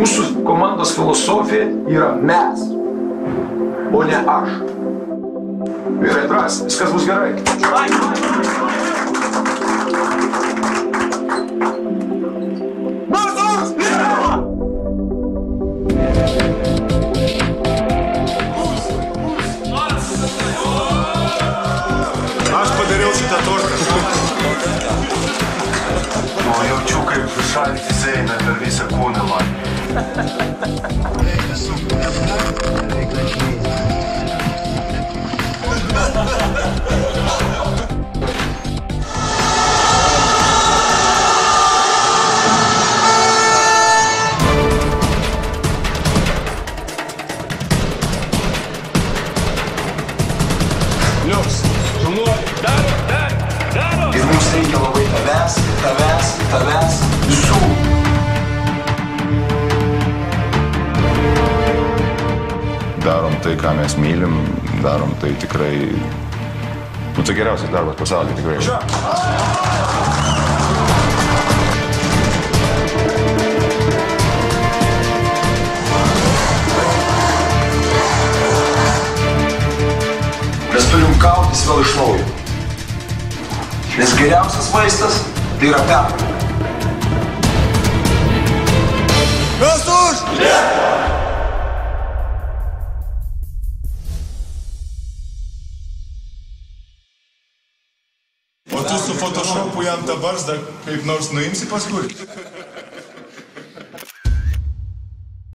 Mūsų komandos filosofija yra mes, o ne aš. Vyrai drąsiai, viskas bus gerai. Aš padariau šitą tortą. Jaučiu, kaip šaltis eina per visą kūną man. Liuks, tu nori. Daro. Ir mums reikia labai tavęs, visų. Darom tai, ką mes mylim, darom tai tikrai... Nu, tai geriausias darbas pasaulyje tikrai. Mes turim kautis vėl iš naujo. Nes geriausias vaistas tai yra pergalė. Kas už? O tu su photoshopu jam tą barzdą kaip nors nuimsi paskui?